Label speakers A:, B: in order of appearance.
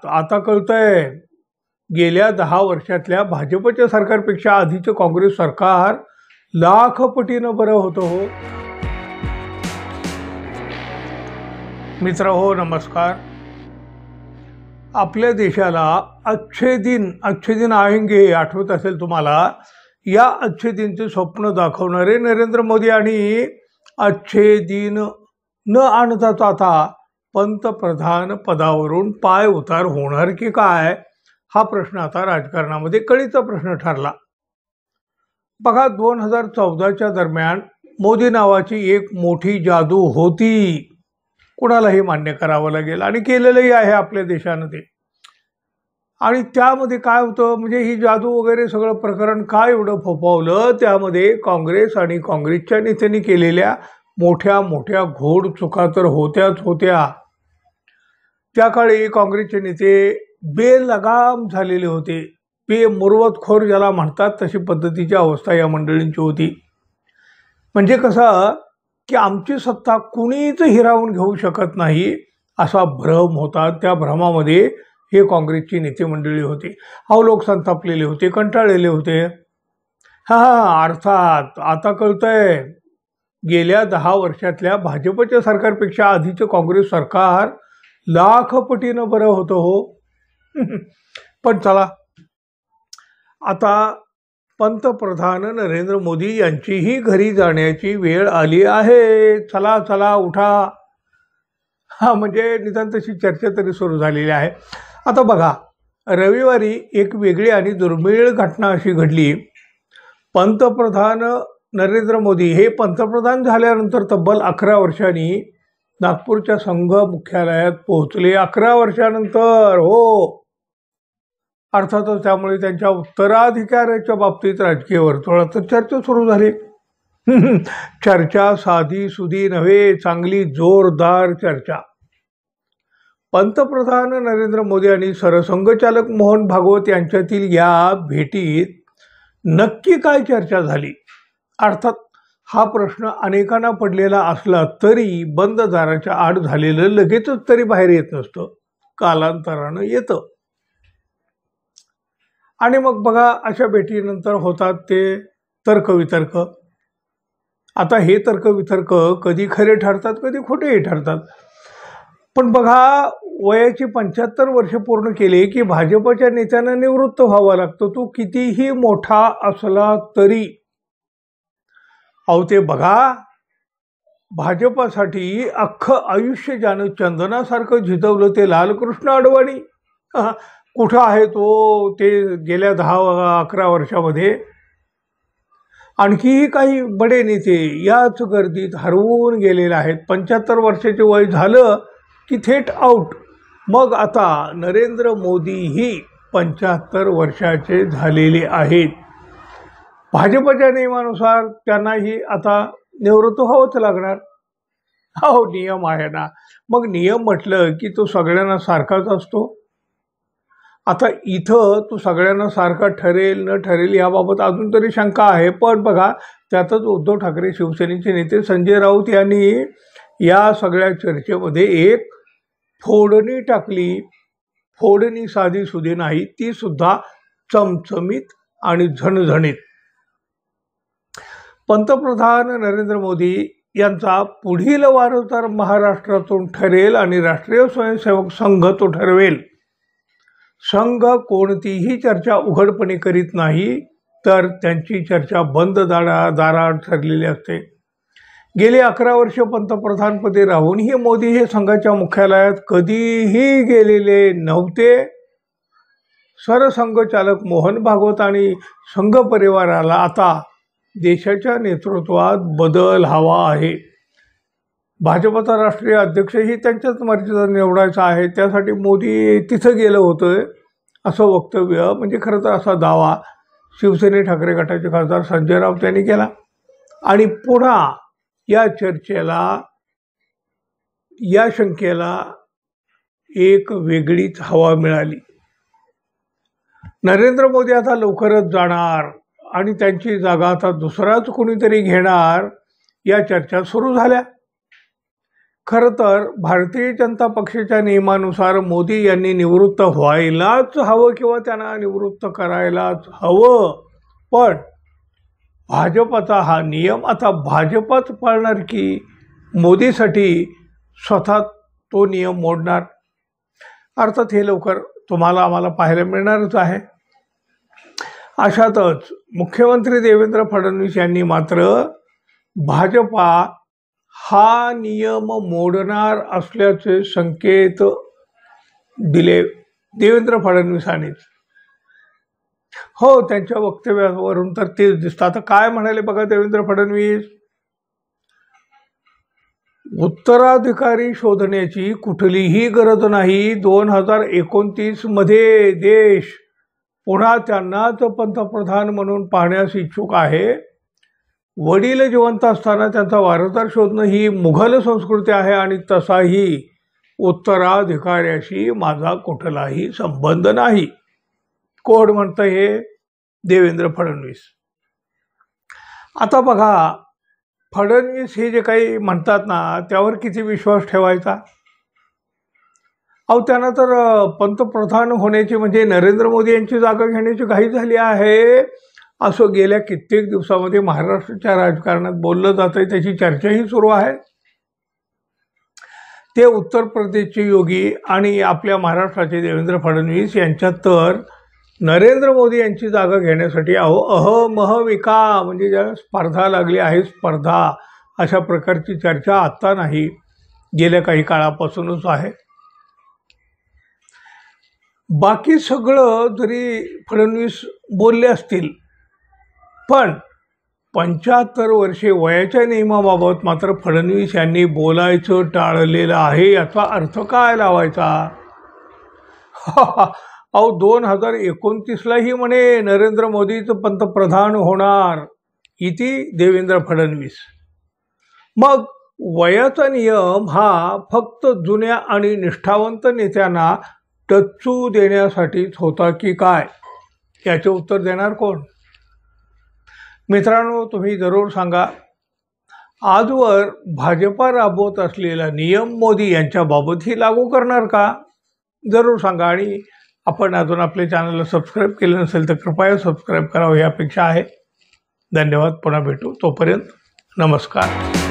A: आता कळतंय गेल्या 10 वर्षातल्या भाजपच्या सरकारपेक्षा आधीचं काँग्रेस सरकार लाख पटीनं बरं होतं हो. मित्र हो, नमस्कार. आपल्या देशाला अच्छे दिन आएंगे आठवत असेल तुम्हाला. या अच्छे दिनचे स्वप्न दाखवणारे नरेंद्र मोदी आणि अच्छे दिन न आणताच आता पंतप्रधान पदावरून पाय उतार होणार की काय, हा प्रश्न आता राजकारणामध्ये कळीचा प्रश्न ठरला. बघा, 2014च्या दरम्यान मोदी नावाची एक मोठी जादू होती, कुणालाही मान्य करावं लागेल, आणि केलेलंही आहे आपल्या देशानं ते. आणि त्यामध्ये काय होतं, म्हणजे ही जादू वगैरे सगळं प्रकरण काय एवढं फोफावलं, त्यामध्ये काँग्रेस आणि काँग्रेसच्या नेत्यांनी केलेल्या मोठ्या मोठ्या घोड चुका तर होत्याच होत्या. त्या काळी काँग्रेसचे नेते बेलगाम झालेले होते. मुरवतखोर ज्याला म्हणतात तशी पद्धतीची अवस्था या मंडळींची होती. म्हणजे कसं की आमची सत्ता कुणीच हिरावून घेऊ शकत नाही असा भ्रम होता. त्या भ्रमामध्ये हे काँग्रेसची नेते मंडळी होते. लोक संतापलेले होते, कंटाळलेले होते. अर्थात आता कळतंय गेल्या 10 वर्षातल्या भाजपच्या सरकारपेक्षा आधीचं काँग्रेस सरकार लाख पटीनं बरं होतं हो. पण चला, आता पंतप्रधान नरेंद्र मोदी यांचीही घरी जाण्याची वेळ आली आहे. चला चला उठा. म्हणजे निदान तशी चर्चा तरी सुरू झालेली आहे. आता बघा, रविवारी एक वेगळी आणि दुर्मिळ घटना अशी घडली. पंतप्रधान नरेंद्र मोदी हे पंतप्रधान झाल्यानंतर तब्बल 11 वर्षांनी नागपूरच्या संघ मुख्यालयात पोहोचले. 11 वर्षानंतर हो. अर्थातच त्यामुळे त्यांच्या उत्तराधिकाऱ्याच्या बाबतीत राजकीय वर्तुळात चर्चा सुरू झाली. चर्चा साधी सुधी नव्हे, चांगली जोरदार चर्चा. पंतप्रधान नरेंद्र मोदी आणि सरसंघचालक मोहन भागवत यांच्यातील या भेटीत नक्की काय चर्चा झाली? अर्थात हा प्रश्न अनेकांना पडलेला असला तरी बंद दाराच्या आड झालेलं लगेचच तरी बाहेर येत नसतं, कालांतरानं येतं. आणि मग बघा, अशा भेटीनंतर होतात ते तर्कवितर्क. आता हे तर्कवितर्क कधी खरे ठरतात, कधी खोटेही ठरतात. पण बघा, वयाची 75 वर्ष पूर्ण केले की भाजपच्या नेत्यांना निवृत्त व्हावं लागतं, तो कितीही मोठा असला तरी. ते बघा, भाजपासाठी अख्खं आयुष्य ज्यानं चंदनासारखं झिजवलं ते लालकृष्ण अडवाणी कुठं आहे तो? ते गेल्या 10-11 वर्षामध्ये आणखीही काही बडे नेते याच गर्दीत हरवून गेलेले आहेत. 75 वर्षाचे वय झालं की थेट आऊट. मग आता नरेंद्र मोदीही 75 वर्षाचे झालेले आहेत. भाजपच्या नियमानुसार त्यांनाही आता निवृत्त व्हावंच लागणार. नियम आहे ना. मग नियम म्हटलं की तो सगळ्यांना सारखाच असतो. आता इथं तो सगळ्यांना सारखा ठरेल न ठरेल याबाबत अजून तरी शंका आहे. पण बघा, त्यातच उद्धव ठाकरे शिवसेनेचे नेते संजय राऊत यांनी या सगळ्या चर्चेमध्ये एक फोडणी टाकली. फोडणी साधी सुधी नाही, ती सुद्धा चमचमीत आणि झणझणीत. पंतप्रधान नरेंद्र मोदी यांचा पुढील वारसदार महाराष्ट्रातून ठरेल आणि राष्ट्रीय स्वयंसेवक संघ तो ठरवेल. संघ कोणतीही चर्चा उघडपणे करीत नाही, तर त्यांची चर्चा बंद दाराआड ठरलेली असते. गेली 11 वर्ष पंतप्रधानपदी राहूनही मोदी हे संघाच्या मुख्यालयात कधीही गेलेले नव्हते. सरसंघचालक मोहन भागवत आणि संघ परिवाराला आता देशाच्या नेतृत्वात बदल हवा आहे. भाजपचा राष्ट्रीय अध्यक्षही त्यांच्याच मर्जीचा निवडायचा आहे. त्यासाठी मोदी तिथं गेलं होतं असं वक्तव्य, म्हणजे खरं तर असा दावा शिवसेने ठाकरे गटाचे खासदार संजय राऊत यांनी केला. आणि पुन्हा या चर्चेला, या शंकेला एक वेगळीच हवा मिळाली. नरेंद्र मोदी आता लवकरच जाणार आणि त्यांची जागा आता दुसराच कोणीतरी घेणार, या चर्चा सुरू झाल्या. खरं तर भारतीय जनता पक्षाच्या नियमानुसार मोदी यांनी निवृत्त व्हायलाच हवं किंवा त्यांना निवृत्त करायलाच हवं, पण भाजपचा हा नियम आता भाजपच पाळणार की मोदीसाठी स्वतः तो नियम मोडणार? अर्थात हे लवकर तुम्हाला आम्हाला पाहायला मिळणारच आहे. अशातच मुख्यमंत्री देवेंद्र फडणवीस यांनी मात्र भाजपा हा नियम मोडणार असल्याचे संकेत दिले देवेंद्र फडणवीसांनीच. हो, त्यांच्या वक्तव्यावरून तर तेच दिसतं. आता काय म्हणाले बघा देवेंद्र फडणवीस, उत्तराधिकारी शोधण्याची कुठलीही गरज नाही. 2029 मध्ये देश पुन्हा त्यांनाच पंतप्रधान म्हणून पाहण्यास इच्छुक आहे. वडील जिवंत असताना त्यांचा वारसदार शोधणं ही मुघल संस्कृती आहे आणि तसाही उत्तराधिकाऱ्याशी माझा कुठलाही संबंध नाही. कोण म्हणतं हे? देवेंद्र फडणवीस. आता बघा, फडणवीस हे जे काही म्हणतात ना त्यावर किती विश्वास ठेवायचा? अहो, त्यांना तर पंतप्रधान होण्याची म्हणजे नरेंद्र मोदी यांची जागा घेण्याची घाई झाली आहे असं गेल्या कित्येक दिवसामध्ये महाराष्ट्राच्या राजकारणात बोललं जातंय. त्याची चर्चाही सुरू आहे. ते उत्तर प्रदेशचे योगी आणि आपल्या महाराष्ट्राचे देवेंद्र फडणवीस यांच्यात तर नरेंद्र मोदी यांची जागा घेण्यासाठी अहमहविका म्हणजे ज्या स्पर्धा लागली आहे, स्पर्धा, अशा प्रकारची चर्चा आत्ता नाही, गेल्या काही काळापासूनच आहे. बाकी सगळं जरी फडणवीस बोलले असतील, पण 75 वर्षे वयाच्या नियमाबाबत मात्र फडणवीस यांनी बोलायचं टाळलेलं आहे. याचा अर्थ काय लावायचा? अहो, 2029लाही म्हणे नरेंद्र मोदीच पंतप्रधान होणार इति देवेंद्र फडणवीस. मग वयाचा नियम हा फक्त जुन्या आणि निष्ठावंत नेत्यांना टच्चू देण्यासाठीच होता की काय? याचे उत्तर देणार कोण? मित्रांनो, तुम्ही जरूर सांगा. आजवर भाजपा राबवत असलेला नियम मोदी यांच्याबाबतही लागू करणार का? जरूर सांगा. आणि आपण अजून आपल्या चॅनलला सबस्क्राईब केलं नसेल तर कृपया सबस्क्राईब करावं ही अपेक्षा आहे. धन्यवाद. पुन्हा भेटू. तोपर्यंत नमस्कार.